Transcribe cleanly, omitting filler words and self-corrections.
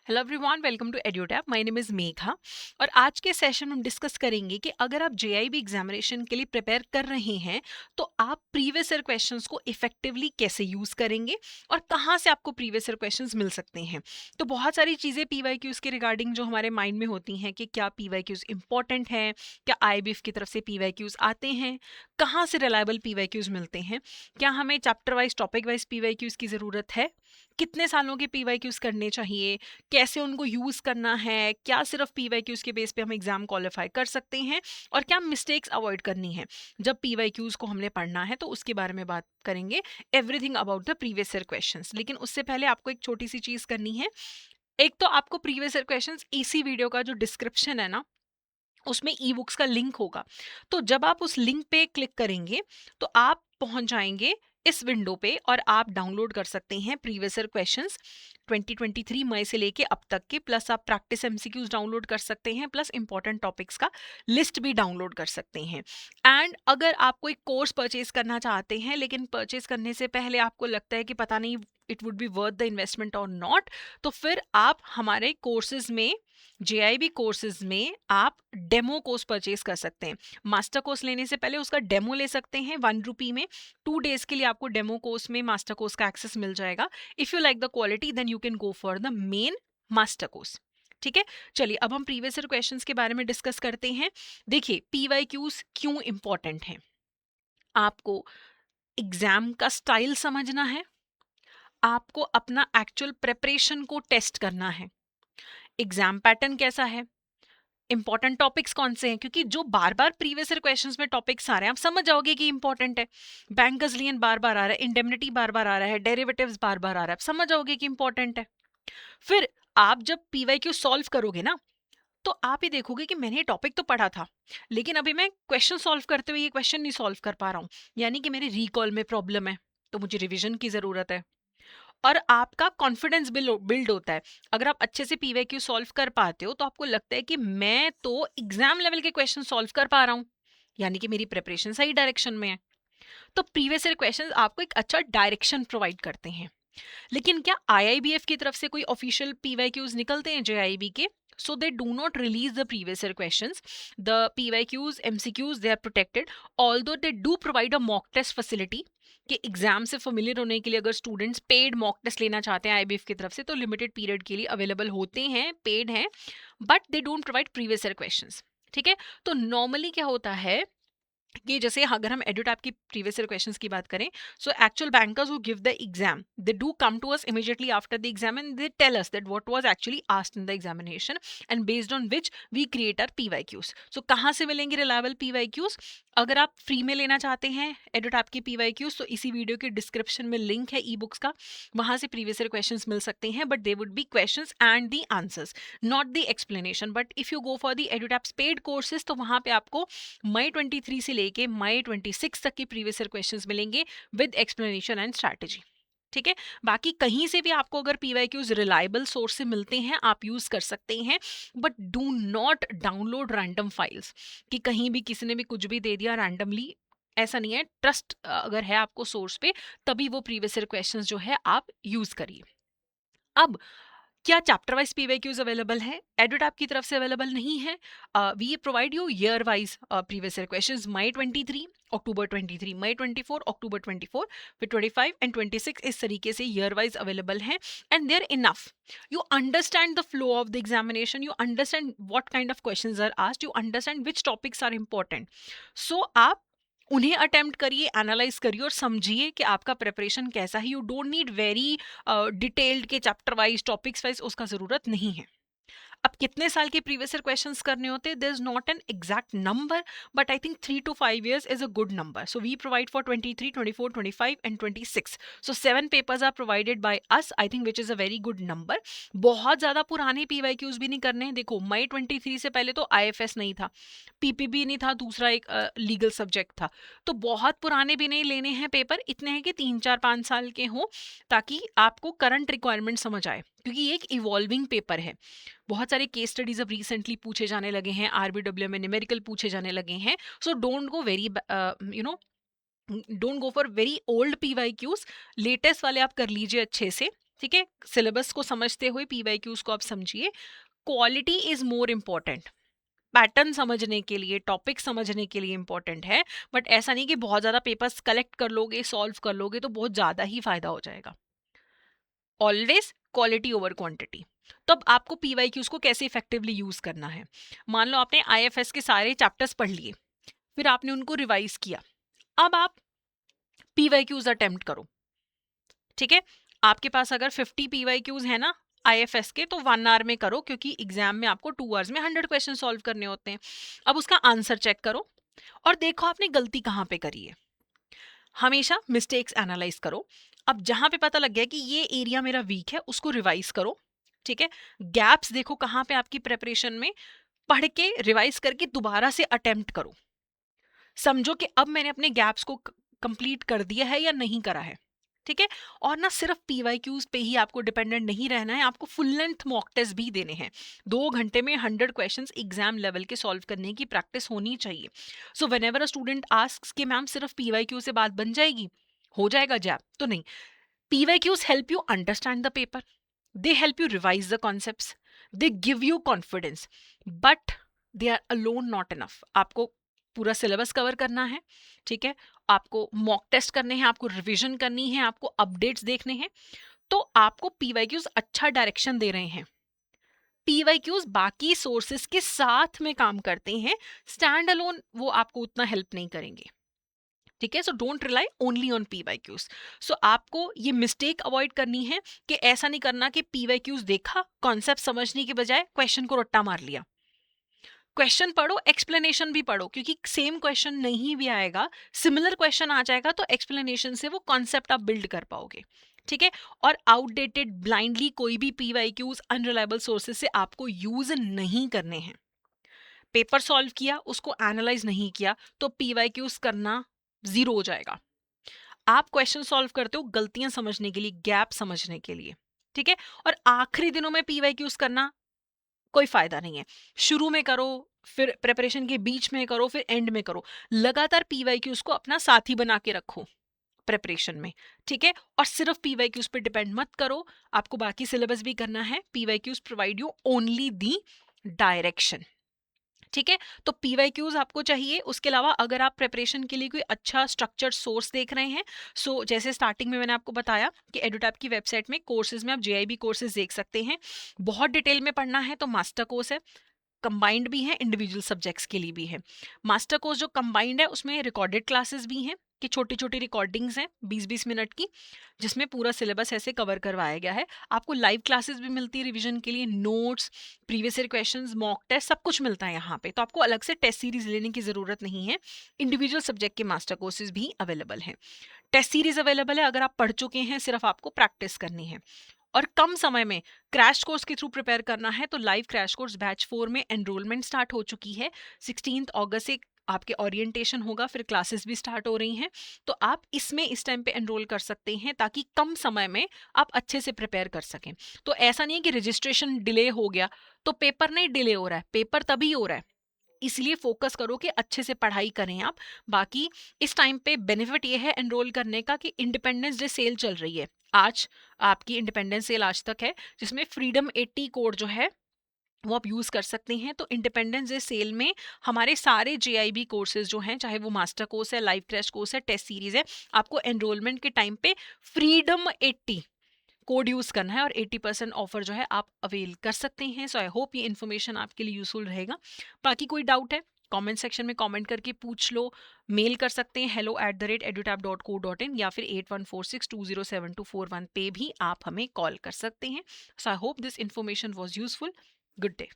Hello everyone, welcome to Edutap. My name is Megha और आज के सेशन में हम डिस्कस करेंगे कि अगर आप जेआईबी एग्जामिनेशन के लिए प्रिपेयर कर रहे हैं तो आप प्रीवियस ईयर क्वेश्चंस को इफेक्टिवली कैसे यूज़ करेंगे और कहाँ से आपको प्रीवियस ईयर क्वेश्चंस मिल सकते हैं। तो बहुत सारी चीज़ें पीवाईक्यूज़ के रिगार्डिंग जो हमारे माइंड में होती हैं कि क्या पीवाईक्यूज़ इंपॉर्टेंट हैं, क्या आईबीएफ की तरफ से पीवाईक्यूज़ आते हैं, कहाँ से रिलायबल पीवाईक्यूज़ मिलते हैं, क्या हमें chapter wise topic wise PYQs की ज़रूरत है, कितने सालों के पीवाईक्यूज़ करने चाहिए, कैसे उनको यूज़ करना है, क्या सिर्फ पीवाईक्यूज़ के बेस पे हम एग्जाम क्वालिफाई कर सकते हैं और क्या मिस्टेक्स अवॉइड करनी है जब पीवाईक्यूज़ को हमने पढ़ना है, तो उसके बारे में बात करेंगे। Everything about the previous year questions. लेकिन उससे पहले आपको एक छोटी सी चीज़ करनी है। एक तो आपको प्रीवियस ईयर क्वेश्चंस इसी वीडियो का जो डिस्क्रिप्शन है ना, उसमें ई बुक्स का लिंक होगा। तो जब आप उस लिंक पे क्लिक करेंगे तो आप पहुंच जाएंगे इस विंडो पे और आप डाउनलोड कर सकते हैं प्रीवियस ईयर क्वेश्चंस 2023 मई से लेके अब तक के, प्लस आप प्रैक्टिस एमसीक्यूज डाउनलोड कर सकते हैं, प्लस इंपॉर्टेंट टॉपिक्स का लिस्ट भी डाउनलोड कर सकते हैं। एंड अगर आप कोई कोर्स परचेज करना चाहते हैं लेकिन परचेज करने से पहले आपको लगता है कि पता नहीं it would be worth the investment और नॉट, तो फिर आप हमारे कोर्सेज में, जेआईबी कोर्सेज में आप डेमो कोर्स परचेज कर सकते हैं। मास्टर कोर्स लेने से पहले उसका डेमो ले सकते हैं 1 रुपी में। 2 डेज के लिए आपको डेमो कोर्स में मास्टर कोर्स का एक्सेस मिल जाएगा। If you like the quality then you can go for the main master course. ठीक है, चलिए अब हम प्रीवियस ईयर क्वेश्चंस के बारे में डिस्कस करते हैं। देखिए, पीवाईक्यूज क्यों इंपॉर्टेंट हैं। आपको एग्जाम का स्टाइल समझना है, आपको अपना एक्चुअल प्रिपरेशन को टेस्ट करना है, एग्जाम पैटर्न कैसा है, इंपॉर्टेंट टॉपिक्स कौन से हैं, क्योंकि जो बार बार प्रीवियस ईयर क्वेश्चंस में टॉपिक्स आ रहे हैं आप समझ जाओगे कि इंपॉर्टेंट है। बैंकर्स लियन बार बार आ रहा है, इंडेमनिटी बार बार आ रहा है, डेरिवेटिव्स बार बार आ रहा है, आप समझ जाओगे कि इंपॉर्टेंट है। फिर आप जब पीवाईक्यू सॉल्व करोगे ना, तो आप ये देखोगे कि मैंने ये टॉपिक तो पढ़ा था लेकिन अभी मैं क्वेश्चन सॉल्व करते हुए ये क्वेश्चन नहीं सॉल्व कर पा रहा हूँ, यानी कि मेरे रिकॉल में प्रॉब्लम है, तो मुझे रिवीजन की जरूरत है। और आपका कॉन्फिडेंस बिल्ड होता है। अगर आप अच्छे से पीवाईक्यू सॉल्व कर पाते हो तो आपको लगता है कि मैं तो एग्जाम लेवल के क्वेश्चन सॉल्व कर पा रहा हूँ, यानी कि मेरी प्रिपरेशन सही डायरेक्शन में है। तो प्रीवियस ईयर क्वेश्चंस आपको एक अच्छा डायरेक्शन प्रोवाइड करते हैं। लेकिन क्या आईआईबीएफ की तरफ से कोई ऑफिशियल पीवाईक्यूज निकलते हैं जेआईबी के? So they do not release the previous year questions. The PYQs, MCQs, they are protected. Although they do provide a mock test facility कि एग्जाम से फेमिलियर होने के लिए अगर स्टूडेंट्स पेड मॉक टेस्ट लेना चाहते हैं आईबीएफ की तरफ से तो लिमिटेड पीरियड के लिए अवेलेबल होते हैं, पेड हैं, but they don't provide previous year questions. ठीक है, तो नॉर्मली क्या होता है कि जैसे अगर हम एडुटैप की प्रीवियस ईयर क्वेश्चंस की बात करें, so actual bankers who give the exam they do come to us immediately after the exam and they tell us that what was actually asked in the examination and based on which we create our PYQs. So कहाँ से मिलेंगे reliable PYQs? अगर आप free में लेना चाहते हैं एडुटैप की पीवाईक्यूज तो इसी वीडियो के डिस्क्रिप्शन में लिंक है ई बुक्स का, वहां से प्रीवियस ईयर क्वेश्चंस मिल सकते हैं, but they would be questions and the answers, not the explanation. But if you go for the Edutap's paid courses तो वहां पे आपको मई 23 से लेके मई 26 तक के प्रीवियस ईयर क्वेश्चंस मिलेंगे विद एक्सप्लेनेशन एंड स्ट्रैटेजी। ठीक है, बाकी कहीं से भी आपको अगर पीवाईक्यूज रिलायबल सोर्स से मिलते हैं आप यूज कर सकते हैं, but do not download random files कि कहीं भी किसी ने भी कुछ भी दे दिया रैंडमली। ऐसा नहीं है, ट्रस्ट अगर है आपको सोर्स पे तभी वो प्रीवियस ईयर क्वेश्चंस जो है आप यूज करिए। अब क्या चैप्टर वाइज पीवाईक्यूज अवेलेबल है? एडुटैप की तरफ से अवेलेबल नहीं है। We provide you year wise previous year questions, May 23, October 23, May 24, October 24, फिर 25 एंड 26, इस तरीके से ईयर वाइज अवेलेबल हैं and they're enough. You understand the flow of the examination, you understand what kind of questions are asked, you understand which topics are important. So आप उन्हें attempt करिए, analyse करिए और समझिए कि आपका प्रिपरेशन कैसा है। You don't need very detailed के चैप्टर वाइज टॉपिक्स वाइज, उसका जरूरत नहीं है। अब कितने साल के प्रीवियस ईयर क्वेश्चंस करने होते हैं? There is not an exact number, but I think 3 to 5 years is a good number. So we provide for 23, 24, 25 and 26। सो 7 papers are provided by us, I think, which is a very good number. बहुत ज्यादा पुराने PYQs भी नहीं करने हैं। देखो, मई 23 से पहले तो आईएफएस नहीं था, पीपीबी नहीं था, दूसरा एक लीगल सब्जेक्ट था। तो बहुत पुराने भी नहीं लेने हैं पेपर, इतने हैं कि 3, 4, 5 साल के हों, ताकि आपको करंट रिक्वायरमेंट समझ आए, क्योंकि ये एक इवॉल्विंग पेपर है। बहुत सारे केस स्टडीज अब रिसेंटली पूछे जाने लगे हैं, आरबीडब्ल्यू में न्यूमेरिकल पूछे जाने लगे हैं। So don't go very you know don't go for very old PYQs, latest वाले आप कर लीजिए अच्छे से। ठीक है, सिलेबस को समझते हुए पीवाईक्यूज को आप समझिए। Quality is more important, pattern समझने के लिए, टॉपिक समझने के लिए इंपॉर्टेंट है, बट ऐसा नहीं कि बहुत ज्यादा पेपर्स कलेक्ट कर लोगे, सॉल्व कर लोगे तो बहुत ज्यादा ही फायदा हो जाएगा। Always quality over quantity. तो अब आपको पीवाईक्यूज को कैसे इफेक्टिवली यूज करना है। मान लो आपने आईएफएस के सारे चैप्टर्स पढ़ लिए, फिर आपने उनको रिवाइज किया, अब आप पीवाईक्यूज अटेम्प्ट करो। ठीक है, आपके पास अगर 50 पीवाईक्यूज है ना आईएफएस के, तो 1 आवर में करो, क्योंकि एग्जाम में आपको 2 आवर्स में 100 क्वेश्चन सॉल्व करने होते हैं। अब उसका आंसर चेक करो और देखो आपने गलती कहाँ पे करी है। हमेशा मिस्टेक्स एनालाइज करो। अब जहां पे पता लग गया कि ये एरिया मेरा वीक है, उसको रिवाइज करो। ठीक है, गैप्स देखो कहाँ पे आपकी प्रेपरेशन में, पढ़ के रिवाइज करके दोबारा से अटेम्प्ट करो। समझो कि अब मैंने अपने गैप्स को कंप्लीट कर दिया है या नहीं करा है। ठीक है, और ना सिर्फ पीवाईक्यूज पे ही आपको डिपेंडेंट नहीं रहना है, आपको फुल लेंथ मॉक टेस्ट भी देने हैं। 2 घंटे में 100 क्वेश्चंस एग्जाम लेवल के सॉल्व करने की प्रैक्टिस होनी चाहिए। So whenever a student asks कि मैम सिर्फ पीवाईक्यू से बात बन जाएगी, हो जाएगा जैप, तो नहीं। PYQs help you understand the paper, they help you revise the concepts, they give you confidence, but they are alone not enough. आपको पूरा सिलेबस कवर करना है। ठीक है, आपको मॉक टेस्ट करने हैं, आपको रिवीजन करनी है, आपको अपडेट्स देखने हैं। तो आपको पीवाईक्यूज अच्छा डायरेक्शन दे रहे हैं। पीवाईक्यूज बाकी सोर्सेस के साथ में काम करते हैं, स्टैंड अलोन वो आपको उतना हेल्प नहीं करेंगे। ठीक है, so don't rely only on PYQs. So आपको ये मिस्टेक अवॉइड करनी है कि ऐसा नहीं करना कि पीवाईक्यूज देखा, कॉन्सेप्ट समझने के बजाय क्वेश्चन को रट्टा मार लिया। क्वेश्चन पढ़ो, एक्सप्लेनेशन भी पढ़ो, क्योंकि सेम क्वेश्चन नहीं भी आएगा, सिमिलर क्वेश्चन आ जाएगा तो एक्सप्लेनेशन से वो कॉन्सेप्ट आप बिल्ड कर पाओगे। ठीक है, और आउटडेटेड ब्लाइंडली कोई भी पीवाईक्यूज अनरिलायबल सोर्सेज से आपको यूज नहीं करने हैं। पेपर सॉल्व किया, उसको एनालाइज नहीं किया, तो पीवाईक्यूज करना जीरो हो जाएगा। आप क्वेश्चन सॉल्व करते हो गलतियां समझने के लिए, गैप समझने के लिए। ठीक है, और आखिरी दिनों में पीवाईक्यूज करना कोई फायदा नहीं है। शुरू में करो, फिर प्रिपरेशन के बीच में करो, फिर एंड में करो। लगातार पीवाईक्यूज को अपना साथी बना के रखो प्रिपरेशन में। ठीक है, और सिर्फ पीवाईक्यूज पे डिपेंड मत करो, आपको बाकी सिलेबस भी करना है। PYQs provide you only the direction. ठीक है, तो पीवाईक्यूज आपको चाहिए। उसके अलावा अगर आप प्रिपरेशन के लिए कोई अच्छा स्ट्रक्चर्ड सोर्स देख रहे हैं, सो जैसे स्टार्टिंग में मैंने आपको बताया कि एडुटैप की वेबसाइट में कोर्सेज में आप जेआईबी कोर्सेज देख सकते हैं। बहुत डिटेल में पढ़ना है तो मास्टर कोर्स है, कंबाइंड भी है, इंडिविजुअल सब्जेक्ट्स के लिए भी है। मास्टर कोर्स जो कंबाइंड है उसमें रिकॉर्डेड क्लासेस भी हैं, कि छोटी छोटी रिकॉर्डिंग्स हैं 20-20 मिनट की, जिसमें पूरा सिलेबस ऐसे कवर करवाया गया है। आपको लाइव क्लासेस भी मिलती है रिवीजन के लिए, notes, previous year questions, mock test, सब कुछ मिलता है यहाँ पे। तो आपको अलग से टेस्ट सीरीज लेने की जरूरत नहीं है। इंडिविजुअल सब्जेक्ट के मास्टर कोर्सेज भी अवेलेबल हैं। टेस्ट सीरीज अवेलेबल है, अगर आप पढ़ चुके हैं, सिर्फ आपको प्रैक्टिस करनी है। और कम समय में क्रैश कोर्स के थ्रू प्रिपेयर करना है तो लाइव क्रैश कोर्स बैच 4 में एनरोलमेंट स्टार्ट हो चुकी है। 16 अगस्त से आपके ओरिएंटेशन होगा, फिर क्लासेस भी स्टार्ट हो रही हैं। तो आप इसमें इस टाइम पे एनरोल कर सकते हैं, ताकि कम समय में आप अच्छे से प्रिपेयर कर सकें। तो ऐसा नहीं है कि रजिस्ट्रेशन डिले हो गया तो पेपर नहीं डिले हो रहा है, पेपर तभी हो रहा है। इसलिए फोकस करो कि अच्छे से पढ़ाई करें आप। बाकी इस टाइम पे बेनिफिट ये है एनरोल करने का कि इंडिपेंडेंस डे सेल चल रही है आज। आपकी इंडिपेंडेंस सेल आज तक है, जिसमें फ्रीडम 80 कोड जो है वो आप यूज़ कर सकते हैं। तो इंडिपेंडेंस डे सेल में हमारे सारे जेआईबी कोर्सेज जो हैं, चाहे वो मास्टर कोर्स है, लाइव क्रैश कोर्स है, टेस्ट सीरीज है, आपको एनरोलमेंट के टाइम पे फ्रीडम 80 कोड यूज़ करना है और 80% ऑफर जो है आप अवेल कर सकते हैं। सो आई होप ये इन्फॉर्मेशन आपके लिए यूजफुल रहेगा। बाकी कोई डाउट है कमेंट सेक्शन में कमेंट करके पूछ लो, मेल कर सकते हैं hello@edutap.co.in या फिर 8146207241 पे भी आप हमें कॉल कर सकते हैं। So I hope this information was useful. Good day.